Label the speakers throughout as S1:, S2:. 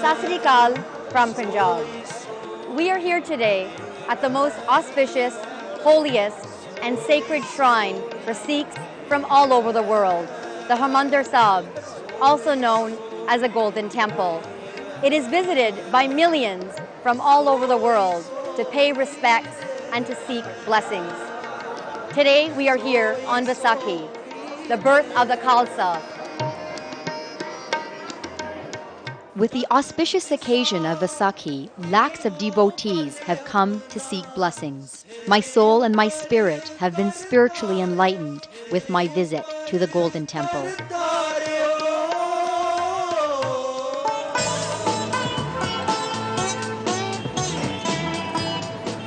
S1: Sat Sri Akal from Punjab. We are here today at the most auspicious, holiest, and sacred shrine for Sikhs from all over the world, the Harmandir Sahib, also known as a Golden Temple. It is visited by millions from all over the world to pay respects and to seek blessings. Today we are here on Vaisakhi, the birth of the Khalsa. With the auspicious occasion of Vaisakhi, lakhs of devotees have come to seek blessings. My soul and my spirit have been spiritually enlightened with my visit to the Golden Temple.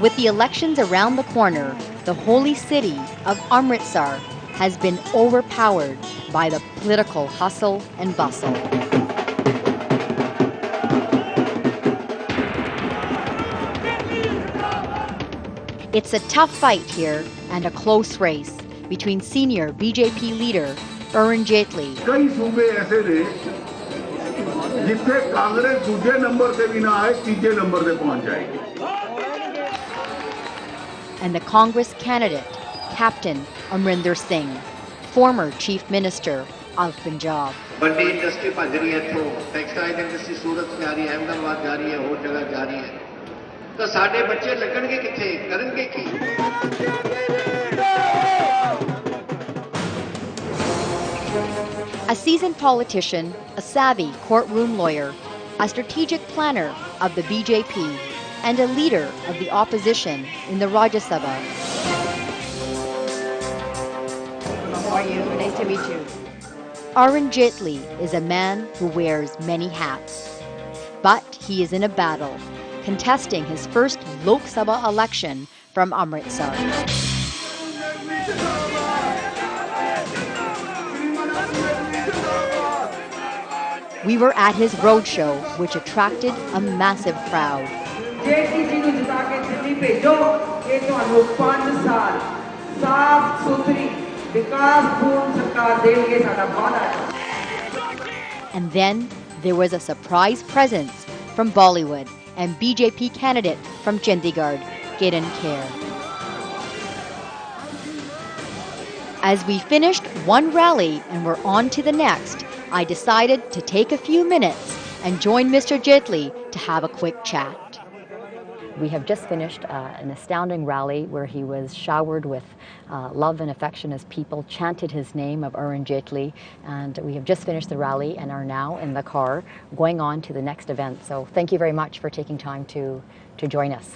S1: With the elections around the corner, the holy city of Amritsar has been overpowered by the political hustle and bustle. It's a tough fight here and a close race between senior BJP leader Arun Jaitley and the Congress candidate, Captain Amritsari Singh, former Chief Minister of Punjab.
S2: बड़ी industry भज रही है इत्थों textile industry सूरत जा रही है अहमदाबाद जा रही है होर जगह जा रही है तो साडे बच्चे लगणगे किथे करनगे की
S1: A seasoned politician, a savvy courtroom lawyer, a strategic planner of the BJP, and a leader of the opposition in the Rajya Sabha. How are you? Nice to meet you. Arun Jaitley is a man who wears many hats, but he is in a battle, contesting his first Lok Sabha election from Amritsar. We were at his roadshow, which attracted a massive crowd. And then there was a surprise presence from Bollywood and BJP candidate from Chandigarh, Kiran Kher. As we finished one rally and were on to the next, I decided to take a few minutes and join Mr. Jaitley to have a quick chat. We have just finished an astounding rally where he was showered with love and affection as people chanted his name of Arun Jaitley, and we have just finished the rally and are now in the car going on to the next event. So thank you very much for taking time to join us.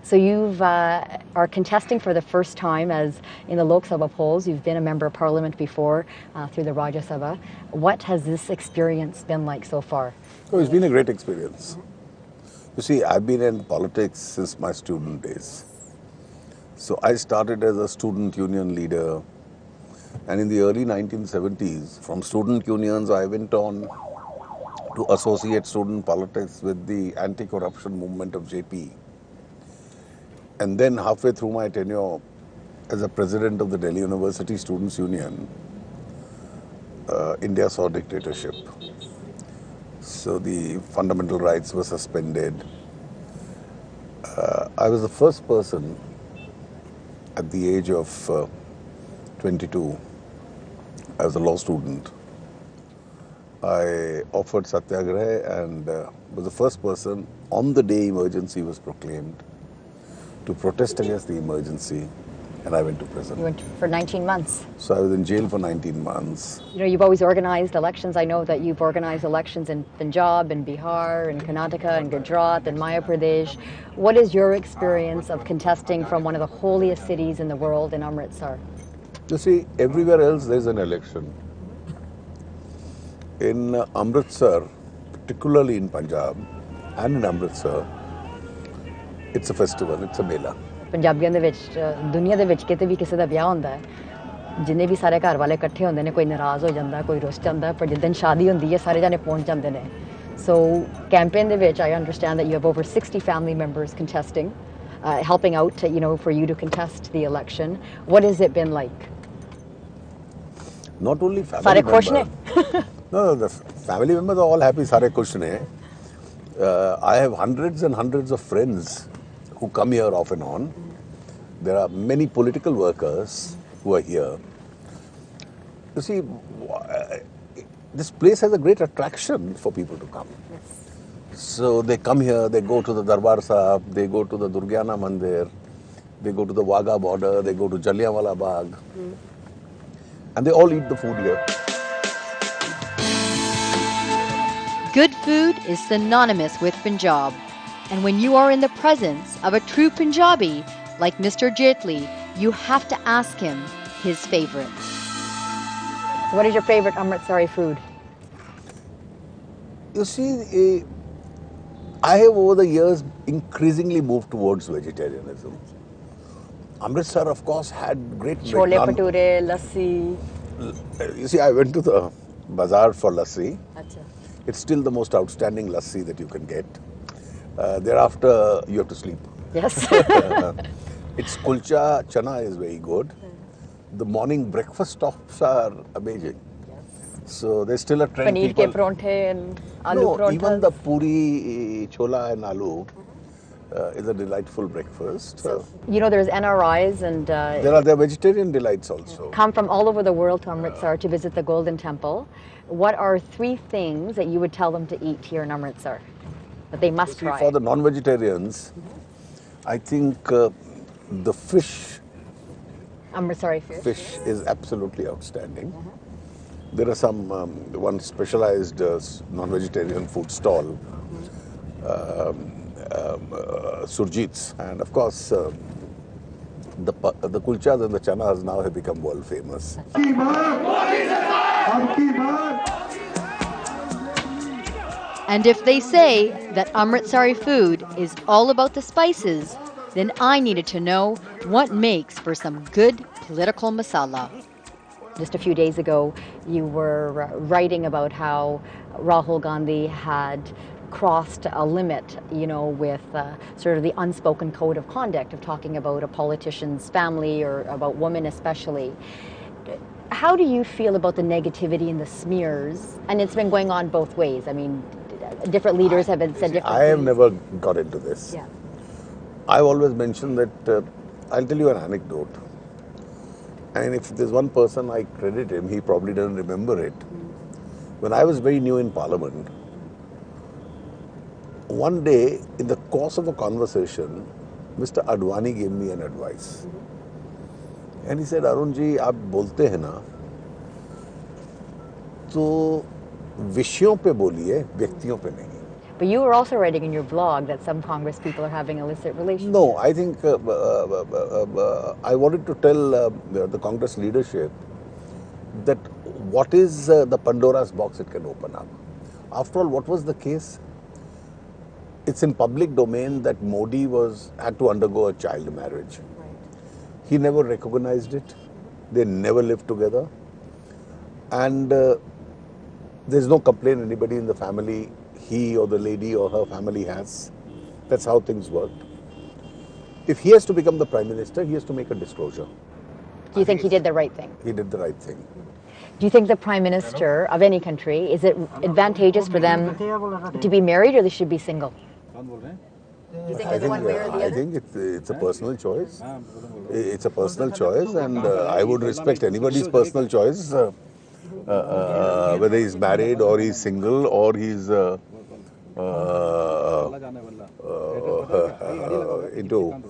S1: So you are contesting for the first time as in the Lok Sabha polls. You've been a member of parliament before through the Rajya Sabha. What has this experience been like so far?
S3: Oh, it's been a great experience. You see, I've been in politics since my student days. So I started as a student union leader, and in the early 1970s, from student unions, I went on to associate student politics with the anti-corruption movement of JP. And then halfway through my tenure as a president of the Delhi University Students' Union, India saw dictatorship. So the fundamental rights were suspended. I was the first person at the age of 22, I was a law student. I offered satyagraha and was the first person on the day emergency was proclaimed to protest against the emergency, and I went to prison.
S1: You went for 19 months.
S3: So I was in jail for 19 months.
S1: You know, you've always organized elections. I know that you've organized elections in Punjab, and Bihar, and Karnataka, and Gujarat, and Madhya Pradesh. What is your experience of contesting from one of the holiest cities in the world in Amritsar?
S3: You see, everywhere else there's an election. In Amritsar, particularly in Punjab and in Amritsar, it's a festival, it's a mela.
S1: ਪੰਜਾਬੀਆਂ ਦੇ ਵਿੱਚ ਦੁਨੀਆ ਦੇ ਵਿੱਚ ਕਿਤੇ ਵੀ ਕਿਸੇ ਦਾ ਵਿਆਹ ਹੁੰਦਾ ਹੈ ਜਿੰਨੇ ਵੀ ਸਾਰੇ ਘਰ ਵਾਲੇ ਇਕੱਠੇ ਹੁੰਦੇ ਨੇ ਕੋਈ ਨਾਰਾਜ਼ ਹੋ ਜਾਂਦਾ ਕੋਈ ਰੁੱਸ ਜਾਂਦਾ ਪਰ ਜਿੱਦਣ ਸ਼ਾਦੀ ਹੁੰਦੀ ਹੈ ਸਾਰੇ ਜਾਣੇ ਪਹੁੰਚ ਜਾਂਦੇ ਨੇ so campaign ਦੇ ਵਿੱਚ I understand that you have over 60 family members contesting helping out you know for you to contest the election. What has it been like?
S3: Not only family members. No, the family members are all happy, sare खुश ne. I have hundreds and hundreds of friends who come here off and on. There are many political workers who are here. You see, this place has a great attraction for people to come. So they come here, they go to the Darbar Sahib, they go to the Durgyana Mandir, they go to the Wagah border, they go to Jallianwala Bagh, and they all eat the food here.
S1: Good food is synonymous with Punjab. And when you are in the presence of a true Punjabi like Mr. Jaitley, you have to ask him his favorite.
S4: What is your favorite Amritsari food?
S3: You see, I have over the years increasingly moved towards vegetarianism. Amritsar, of course, had great...
S4: Chole bhature, lassi.
S3: You see, I went to the bazaar for lassi.
S4: Achha.
S3: It's still the most outstanding lassi that you can get. Thereafter, you have to sleep.
S4: Yes.
S3: Its kulcha chana is very good. The morning breakfast stops are amazing. So there's still a trend.
S4: Paneer ke parathe and aloo parathas.
S3: Even the puri, chola and aloo is a delightful breakfast.
S4: You know, there's NRIs and
S3: there are vegetarian delights also.
S4: Come from all over the world to Amritsar to visit the Golden Temple. What are 3 things that you would tell them to eat here in Amritsar that they must try?
S3: For the non-vegetarians, I think the fish
S4: Amritsari fish
S3: is absolutely outstanding. There are some one specialized non-vegetarian food stall, Surjit's, and of course the kulchas and the chanas now have become world famous.
S1: And if they say that Amritsari food is all about the spices, then I needed to know what makes for some good political masala.
S4: Just a few days ago, you were writing about how Rahul Gandhi had crossed a limit, you know, with sort of the unspoken code of conduct of talking about a politician's family or about women especially. How do you feel about the negativity and the smears? And it's been going on both ways. I mean, different leaders have been said different
S3: I have
S4: things.
S3: never got into this.
S4: Yeah.
S3: I've always mentioned that I'll tell you an anecdote. And if there's one person I credit him, he probably doesn't remember it. When I was very new in Parliament, one day in the course of a conversation, Mr. Advani gave me an advice. And he said, Arun ji, आप बोलते हैं ना, तो विषयों पे बोलिए, व्यक्तियों पे नहीं.
S4: But you were also writing in your blog that some Congress people are having illicit relations.
S3: No, I think I wanted to tell the Congress leadership that what is the Pandora's box it can open up. After all, what was the case? It's in public domain that Modi had to undergo a child marriage.
S4: Right.
S3: He never recognized it. They never lived together. And there's no complaint anybody in the family, he or the lady or her family has. That's how things work. If he has to become the Prime Minister, he has to make a disclosure.
S4: Do you think he did the right thing?
S3: He did the right thing.
S4: Do you think the Prime Minister of any country, is it advantageous for them to be married or they should be single? Do you think it's one way or the other?
S3: I think it's a personal choice. It's a personal choice, and I would respect anybody's personal choice, whether he's married or he's single or he's into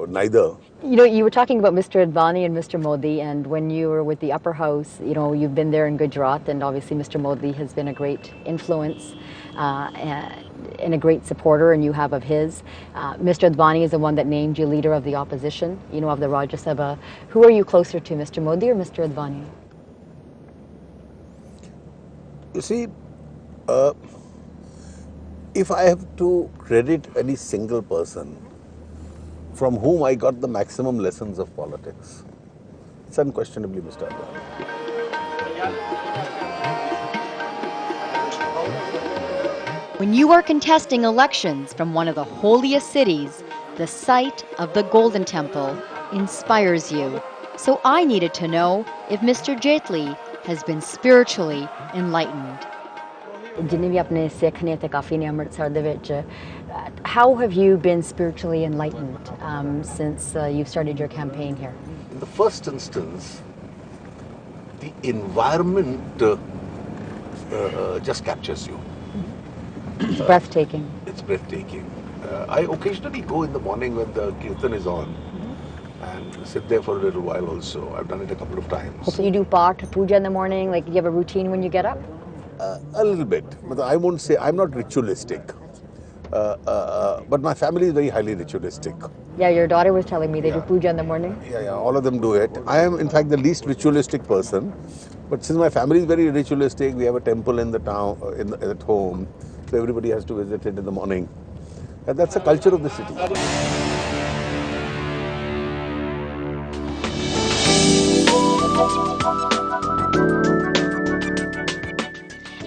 S3: neither.
S4: You know, you were talking about Mr. Advani and Mr. Modi, and when you were with the upper house, you know, you've been there in Gujarat, and obviously Mr. Modi has been a great influence and a great supporter, and you have of his. Mr. Advani is the one that named you leader of the opposition, you know, of the Rajya Sabha. Who are you closer to, Mr. Modi or Mr. Advani?
S3: You see, if I have to credit any single person from whom I got the maximum lessons of politics, it's unquestionably Mr. Advani.
S1: When you are contesting elections from one of the holiest cities, the sight of the Golden Temple inspires you. So I needed to know if Mr. Jaitley has been spiritually enlightened.
S4: ਜਿੰਨੇ ਵੀ ਆਪਣੇ ਸਿੱਖ ਨੇ ਤੇ ਕਾਫੀ ਨੇ ਅੰਮ੍ਰਿਤਸਰ ਦੇ ਵਿੱਚ how have you been spiritually enlightened since you've started your campaign here?
S3: In the first instance, the environment just captures you.
S4: It's breathtaking.
S3: It's breathtaking. I occasionally go in the morning when the kirtan is on and sit there for a little while also. I've done it a couple of times.
S4: So you do path, puja in the morning, like you have a routine when you get up?
S3: A little bit. But I won't say, I'm not ritualistic. But my family is very highly ritualistic.
S4: Yeah, your daughter was telling me they do puja in the morning.
S3: Yeah, all of them do it. I am, in fact, the least ritualistic person. But since my family is very ritualistic, we have a temple in the town, at home. So everybody has to visit it in the morning. And that's the culture of the city.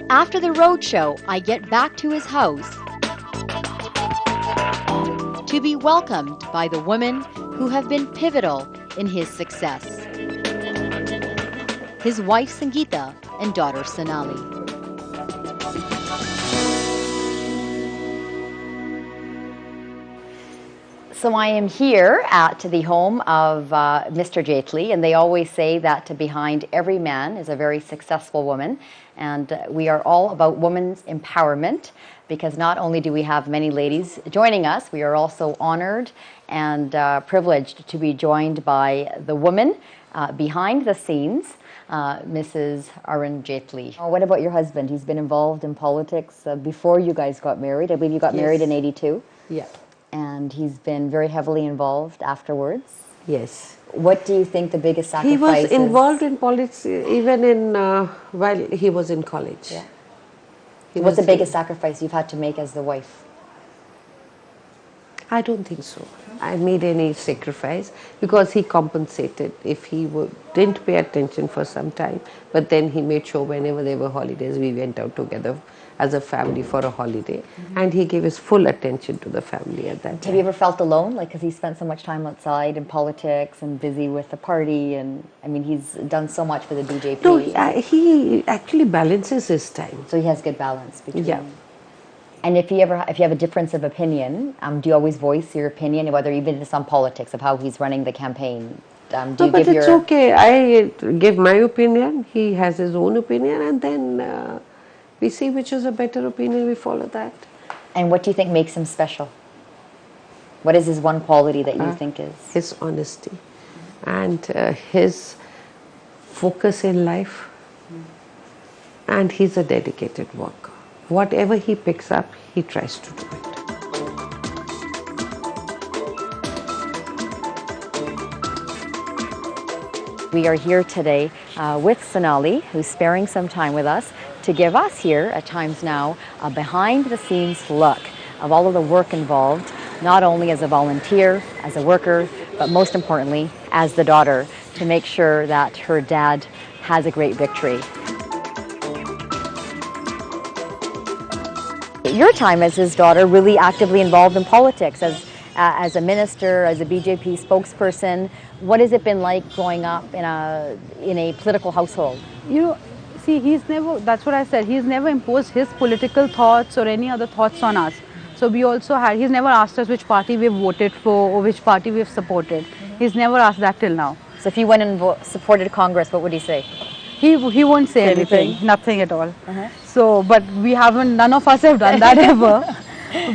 S1: After the roadshow, I get back to his house to be welcomed by the women who have been pivotal in his success. His wife Sangeeta and daughter Sonali.
S4: So I am here at the home of Mr. Jaitley, and they always say that behind every man is a very successful woman, and we are all about women's empowerment, because not only do we have many ladies joining us, we are also honored and privileged to be joined by the woman behind the scenes, Mrs. Arun Jaitley. What about your husband? He's been involved in politics before you guys got married. I believe you got married in '82.
S5: Yeah.
S4: And he's been very heavily involved afterwards.
S5: Yes.
S4: What do you think the biggest sacrifice
S5: He was
S4: is?
S5: involved in politics even in while he was in college.
S4: Yeah. What's the biggest sacrifice you've had to make as the wife?
S5: I don't think so. I made any sacrifice because he compensated if he didn't pay attention for some time. But then he made sure whenever there were holidays, we went out together as a family for a holiday. And he gave his full attention to the family at that time.
S4: Have you ever felt alone? Like, because he spent so much time outside in politics and busy with the party. And I mean, he's done so much for the BJP.
S5: No, he actually balances his time.
S4: So he has good balance between.
S5: Yeah.
S4: And if you have a difference of opinion, do you always voice your opinion, whether even it's on politics, of how he's running the campaign?
S5: No, but it's okay. I give my opinion, he has his own opinion, and then we see which is a better opinion, we follow that.
S4: And what do you think makes him special? What is his one quality that you think is?
S5: His honesty and his focus in life, and he's a dedicated worker. Whatever he picks up, he tries to do it.
S4: We are here today with Sonali, who's sparing some time with us to give us here at Times Now a behind-the-scenes look of all of the work involved, not only as a volunteer, as a worker, but most importantly, as the daughter, to make sure that her dad has a great victory. Your time as his daughter really actively involved in politics as a minister, as a BJP spokesperson. What has it been like growing up in a political household?
S6: You know, see, he's never, that's what I said, he's never imposed his political thoughts or any other thoughts on us. So we also he's never asked us which party we've voted for or which party we've supported. He's never asked that till now.
S4: So if you went and supported Congress, what would he say?
S6: He won't say anything, nothing at all. So, but we haven't, none of us have done that ever.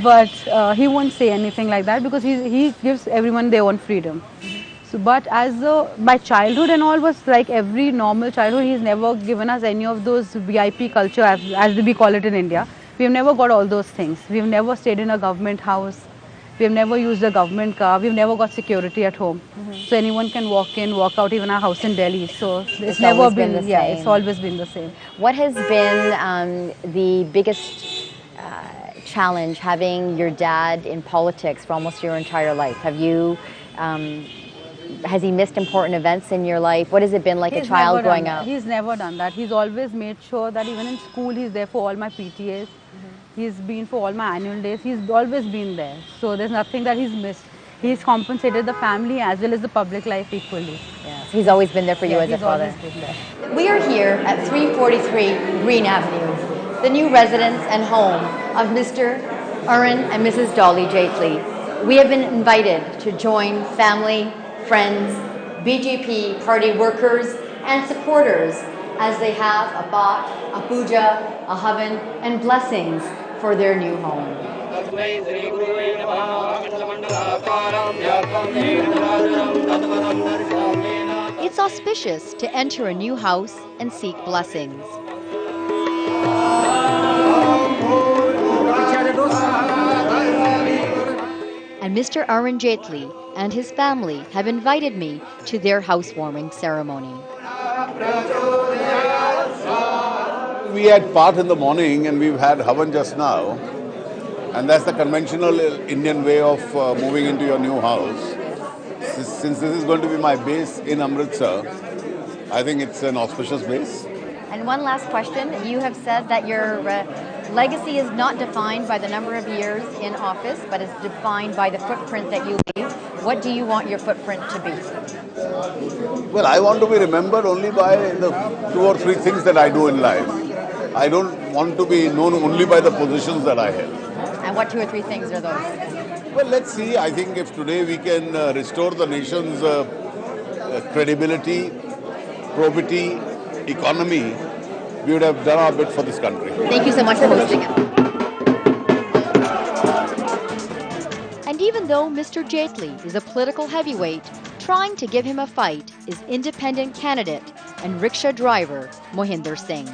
S6: But he won't say anything like that because he gives everyone their own freedom. So, but my childhood and all was like every normal childhood. He's never given us any of those VIP culture as we call it in India. We've never got all those things. We've never stayed in a government house. We've never used a government car. We've never got security at home. So anyone can walk in, walk out, even our house in Delhi. So it's never been the same. Yeah, it's always been the same.
S4: What has been the biggest challenge having your dad in politics for almost your entire life? Have you, has he missed important events in your life? What has it been like a child growing up?
S6: He's never done that. He's always made sure that even in school he's there for all my PTAs. He's been for all my annual days. He's always been there. So there's nothing that he's missed. He's compensated the family as well as the public life equally.
S4: Yeah, so he's always been there for you as a father.
S1: We are here at 343 Green Avenue.
S4: the new residence and home of Mr. Arun and Mrs. Dolly Jaitley. We have been invited to join family, friends, BJP party workers, and supporters as they have a bhat, a puja, a havan, and blessings for their new home.
S1: It's auspicious to enter a new house and seek blessings. And Mr. Arun Jaitley and his family have invited me to their housewarming ceremony.
S3: We had part in the morning and we've had havan just now. And that's the conventional Indian way of moving into your new house. Since this is going to be my base in Amritsar, I think it's an auspicious base.
S4: And one last question. You have said that your legacy is not defined by the number of years in office, but is defined by the footprint that you leave. What do you want your footprint to be?
S3: Well, I want to be remembered only by the 2 or 3 things that I do in life. I don't want to be known only by the positions that I held.
S4: And what 2 or 3 things are those?
S3: Well, let's see. I think if today we can restore the nation's credibility, probity, economy, we would have done our bit for this country.
S4: Thank you so much for hosting it.
S1: And even though Mr. Jaitley is a political heavyweight, trying to give him a fight is independent candidate and rickshaw driver Mohinder Singh.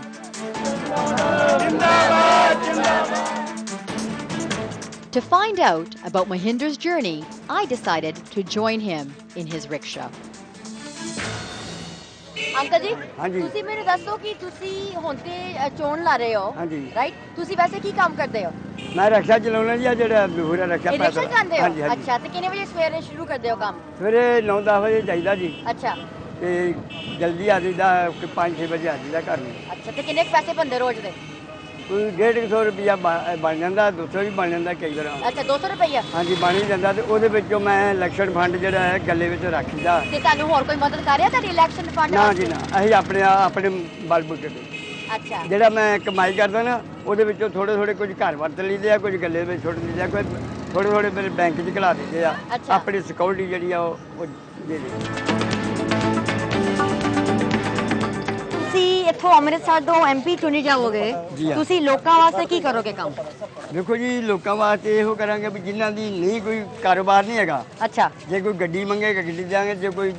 S1: To find out about Mohinder's journey, I decided to join him in his rickshaw.
S7: Uncle ji
S8: ਹਾਂਜੀ
S7: ਤੁਸੀਂ ਮੈਨੂੰ ਦੱਸੋ ਕਿ ਤੁਸੀਂ ਹੁਣ ਤੇ ਚੋਣ ਲਾ ਰਹੇ ਹੋ
S8: ਹਾਂਜੀ
S7: ਰਾਈਟ ਤੁਸੀਂ ਵੈਸੇ ਕੀ ਕੰਮ ਕਰਦੇ ਹੋ
S8: ਮੈਂ ਰਕਸ਼ਾ ਚਲਾਉਣਾ ਜੀ ਜਿਹੜਾ ਪੂਰਾ ਰਕਸ਼ਾ
S7: ਰਿਕਸ਼ਾ ਜਾਂਦੇ ਹੋ
S8: ਹਾਂਜੀ ਹਾਂਜੀ
S7: ਅੱਛਾ ਤੇ ਕਿੰਨੇ ਵਜੇ ਸਵੇਰੇ ਸ਼ੁਰੂ ਕਰਦੇ ਹੋ ਕੰਮ
S8: ਸਵੇਰੇ 9-10 ਵਜੇ ਜਾਈਦਾ ਜੀ
S7: ਅੱਛਾ
S8: ਤੇ ਜਲਦੀ ਆ ਜਾਈਦਾ 5-6 ਵਜੇ ਆ ਜਾਈਦਾ ਘਰ ਨੂੰ
S7: ਅੱਛਾ ਤੇ ਕਿੰਨੇ ਕੁ ਪੈਸੇ ਬੰਦੇ ਰੋਜ਼ ਦੇ
S8: ਕੋਈ 150 ਰੁਪਿਆ ਬਣ ਜਾਂਦਾ 200 ਵੀ ਬਣ ਜਾਂਦਾ ਕਈ ਵਾਰ
S7: ਅੱਛਾ 200 ਰੁਪਈਆ
S8: ਹਾਂਜੀ ਬਣ ਹੀ ਜਾਂਦਾ ਤੇ ਉਹਦੇ ਵਿੱਚੋਂ ਮੈਂ ਇਲੈਕਸ਼ਨ ਫੰਡ ਜਿਹੜਾ ਹੈ ਗੱਲੇ ਵਿੱਚ ਰੱਖੀਦਾ
S7: ਤੇ ਤੁਹਾਨੂੰ ਹੋਰ ਕੋਈ ਮਦਦ ਕਰ ਰਿਹਾ ਤੁਹਾਡੀ ਇਲੈਕਸ਼ਨ ਫੰਡ
S8: ਨਾ ਜੀ ਨਾ ਅਸੀਂ ਆਪਣੇ ਬਲਬੂਤੇ ਤੇ
S7: ਅੱਛਾ
S8: ਜਿਹੜਾ ਮੈਂ ਕਮਾਈ ਕਰਦਾ ਨਾ ਉਹਦੇ ਵਿੱਚੋਂ ਥੋੜੇ ਕੁਝ ਘਰ ਵਰਤ ਲਈਦੇ ਆ ਕੁਝ ਗੱਲੇ ਵਿੱਚ ਸੁੱਟ ਲਈਦੇ ਆ ਕੋਈ ਥੋੜੇ ਮੇਰੇ ਬੈਂਕ 'ਚ ਘਲਾ ਦਿੰਦੇ ਆ ਆਪਣੀ ਸਿਕਿਉਰਿਟੀ ਜਿਹੜੀ ਆ ਉਹ ਦੇ ਦੇ
S7: ਤੁਸੀਂ ਇੱਥੋਂ ਅੰਮ੍ਰਿਤਸਰ ਤੋਂ ਐਮਪੀ ਚੁਣੇ ਜਾਓਗੇ ਤੁਸੀਂ ਲੋਕਾਂ ਵਾਸਤੇ ਕੀ ਕਰੋਗੇ ਕੰਮ
S8: ਦੇਖੋ ਜੀ ਲੋਕਾਂ ਵਾਸਤੇ ਇਹੋ ਕਰਾਂਗੇ ਵੀ ਜਿਨ੍ਹਾਂ ਦੀ ਨਹੀਂ ਕੋਈ ਕਾਰੋਬਾਰ ਨਹੀਂ ਹੈਗਾ
S7: ਅੱਛਾ
S8: ਜੇ ਕੋਈ ਗੱਡੀ ਮੰਗੇਗਾ ਗੱਡੀ ਦਿਆਂਗੇ ਜੇ ਕੋਈ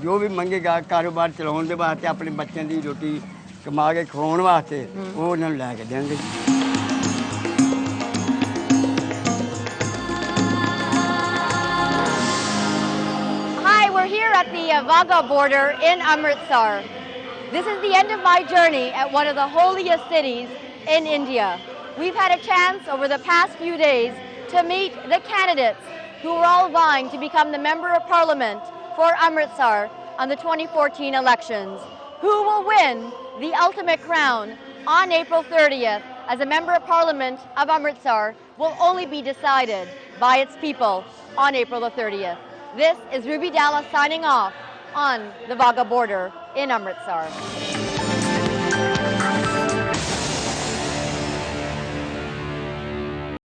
S8: ਜੋ ਵੀ ਮੰਗੇਗਾ ਕਾਰੋਬਾਰ ਚਲਾਉਣ ਦੇ ਵਾਸਤੇ ਆਪਣੇ ਬੱਚਿਆਂ ਦੀ ਰੋਟੀ ਕਮਾ ਕੇ ਖਵਾਉਣ ਵਾਸਤੇ ਉਹ ਉਹਨਾਂ ਨੂੰ ਲੈ ਕੇ ਦੇਵਾਂਗੇ
S7: Hi, we're here at the Wagah border in Amritsar. This is the end of my journey at one of the holiest cities in India. We've had a chance over the past few days to meet the candidates who are all vying to become the Member of Parliament for Amritsar on the 2014 elections. Who will win the ultimate crown on April 30th as a Member of Parliament of Amritsar will only be decided by its people on April the 30th. This is Ruby Dalla signing off on the Wagah border in Amritsar.